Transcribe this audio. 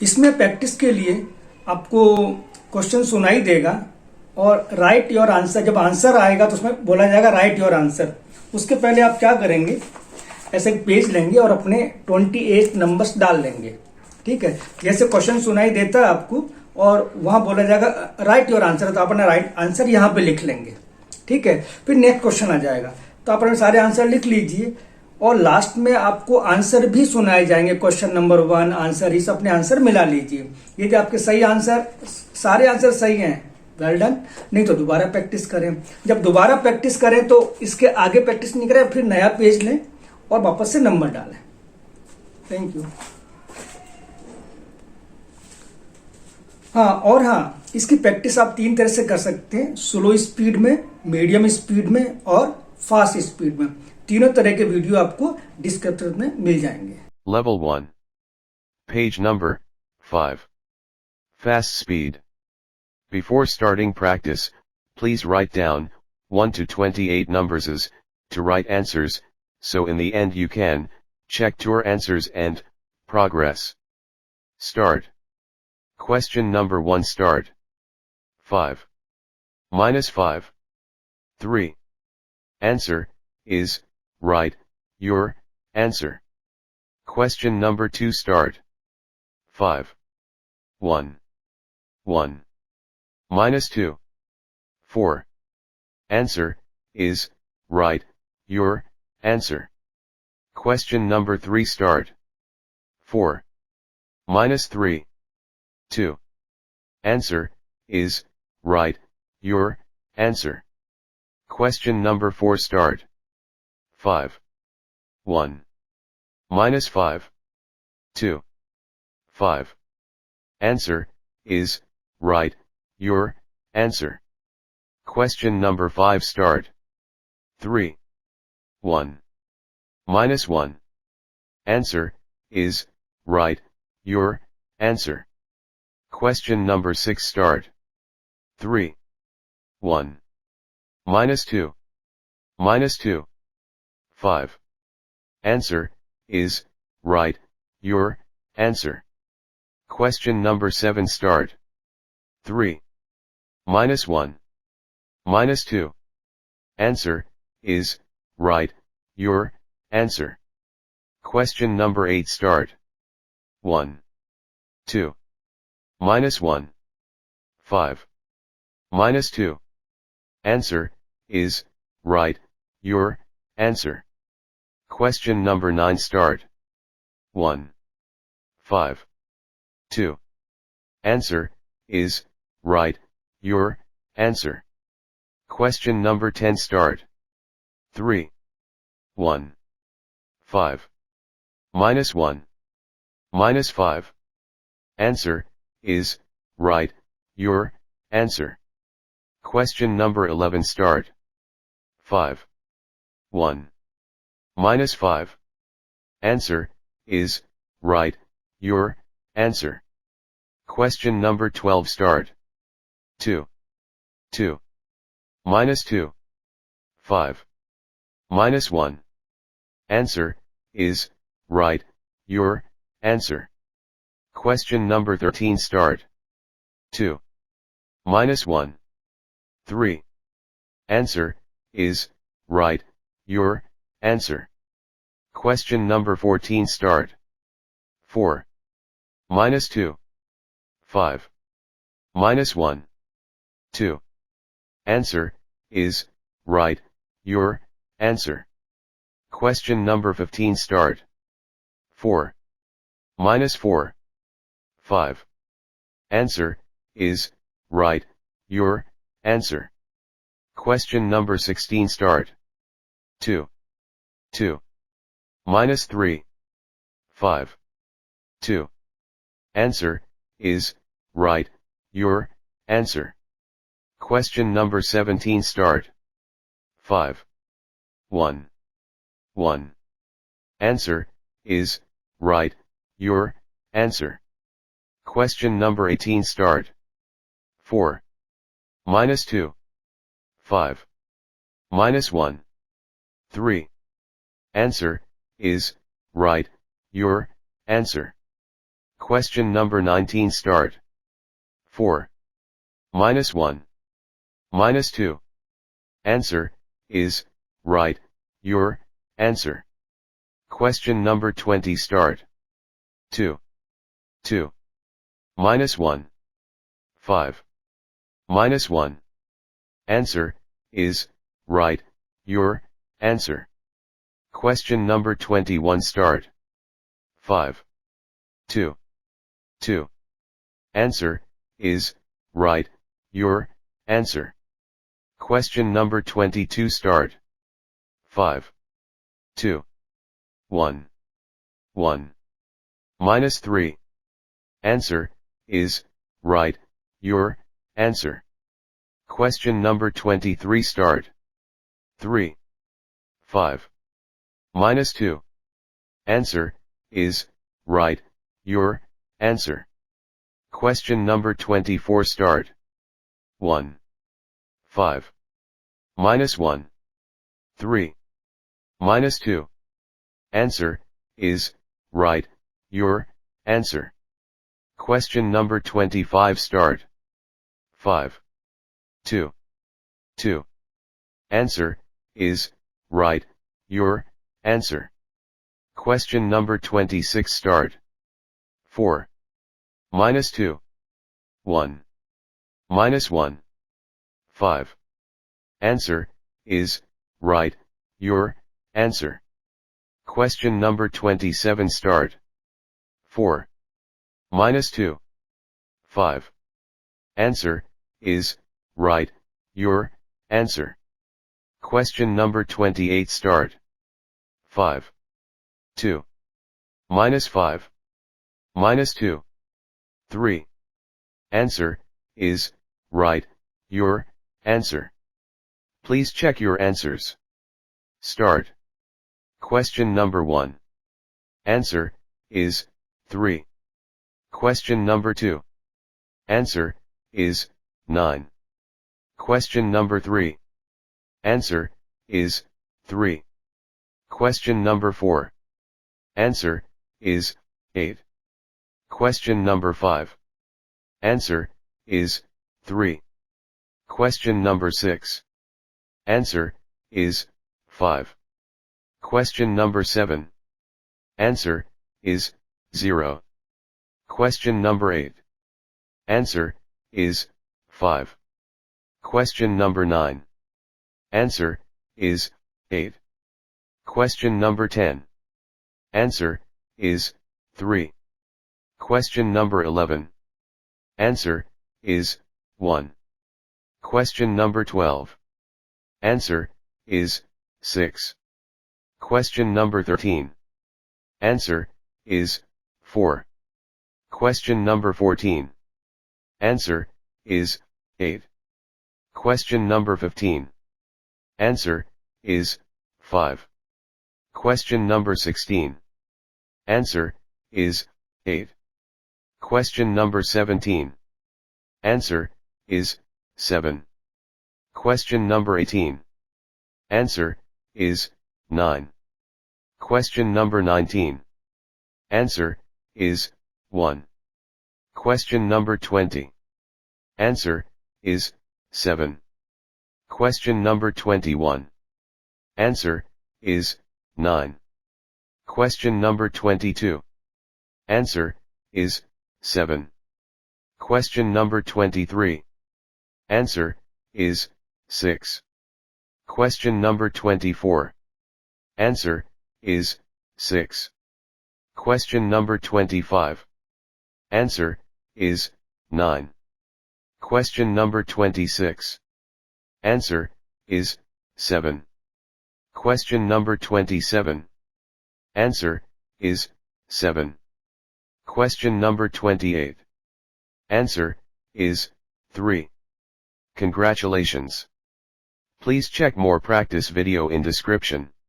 इसमें प्रैक्टिस के लिए आपको क्वेश्चन सुनाई देगा और राइट योर आंसर, जब आंसर आएगा तो उसमें बोला जाएगा राइट योर आंसर। उसके पहले आप क्या करेंगे, ऐसे एक पेज लेंगे और अपने 28 नंबर्स डाल लेंगे। ठीक है, जैसे क्वेश्चन सुनाई देता है आपको और वहां बोला जाएगा राइट योर आंसर, तो अपना राइट आंसर यहां पे लिख लेंगे। ठीक है, फिर नेक्स्ट क्वेश्चन आ जाएगा तो आप अपने सारे आंसर लिख लीजिए और लास्ट में आपको आंसर भी सुनाए जाएंगे। क्वेश्चन नंबर 1 आंसर, इस अपने आंसर मिला लीजिए। यदि आपके सही आंसर, सारे आंसर सही हैं, वेल डन। नहीं तो दोबारा प्रैक्टिस करें। जब दोबारा प्रैक्टिस करें तो इसके आगे प्रैक्टिस नहीं करें, फिर नया पेज लें और वापस से नंबर डालें। Thank you. हाँ, इसकी प्रैक्टिस आप 3 तरह से कर सकते हैं, स्लो स्पीड में, मीडियम स्पीड में और फास्ट स्पीड में। तीनों तरह के वीडियो आपको डिस्क्रिप्शन में मिल जाएंगे। Level 1. Page number 5. Fast speed. Before starting practice, please write down 1 to 28 numbers to write answers, so in the end you can check your answers and progress. Start. Question number 1 start. 5. Minus 5. 3. Answer is write your answer. Question number 2 start. 5. 1. 1. Minus 2. 4. Answer is write your answer. Question number 3 start. 4. Minus 3. 2. Answer is write your answer. Question number 4 start. 5. 1. Minus 5. 2. 5. Answer is write your answer. Question number 5 start. 3. 1. Minus 1. Answer is write your answer. Question number 6 start. 3. 1. Minus 2. Minus 2. 5. Answer is write your answer. Question number 7 start. 3. Minus 1. Minus 2. Answer is write your answer. Question number 8 start. 1. 2. Minus 1. 5. Minus 2. Answer is write your answer. Question number 9 start. 1. 5. 2. Answer is write your answer. Question number 10 start. 3. 1. 5. Minus 1. Minus 5. Answer is write your answer. Question number 11 start. 5. 1. Minus 5. Answer is write your answer. Question number 12 start. 2. 2. Minus 2. 5. Minus 1. Answer is write your answer. Question number 13 start. 2. Minus 1. 3. Answer is write your answer. Question number 14 start. 4. Minus 2. 5. Minus 1. 2. Answer is write your answer. Question number 15 start. 4. Minus 4. 5. Answer is write your answer. Question number 16 start. 2. 2. Minus 3. 5. 2. Answer is write your answer. Question number 17 start. 5. 1. 1. Answer is write your answer. Question number 18 start. 4. Minus 2. 5. Minus 1. 3. Answer is write your answer. Question number 19 start. 4 minus 1 minus 2. Answer is right, your answer. Question number 20 start. 2 minus 1 5 minus 1. Answer is right, your answer. Question number 21 start. 5 2 Answer is right, your answer. Question number 22 start. 5 2 1 minus 3. Answer is right, your answer. Question number 23 start. 3 5 minus 2. Answer is right, your answer. Question number 24 start. 1 5 minus 1 3 minus 2. Answer is right, your answer. Question number 25 start. 5 2 Answer is right, your answer. Question number 26 start. 4 minus 2 1 minus 1 5. Answer is right, your answer. Question number 27 start. 4 minus 2 5. Answer is right, your answer. Question number 28 start. 5 2 minus 5 minus 2 3. Answer is right, your answer. Please check your answers. Start. Question number 1. Answer is 3. Question number 2. Answer is 9. Question number 3. Answer is 3. Question number 4. Answer is 8. Question number 5. Answer is 3. Question number 6. Answer is 5. Question number 7. Answer is 0. Question number 8. Answer is 5. Question number 9. Answer is 8. Question number 10. Answer is 3. Question number 11. Answer is 1. Question number 12. Answer is 6. Question number 13. Answer is 4. Question number 14. Answer is 8. Question number 15. Answer is 5. Question number 16. Answer is 8. Question number 17. Answer is 7. Question number 18. Answer is 9. Question number 19. Answer is 1. Question number 20. Answer is 7. Question number 21. Answer is 9. Question number 22. Answer is 7. Question number 23. Answer is 6. Question number 24. Answer is 6. Question number 25. Answer is 9. Question number 26. Answer is 7. Question number 27. Answer is 7. Question number 28. Answer is 3. Congratulations. Please check more practice video in description.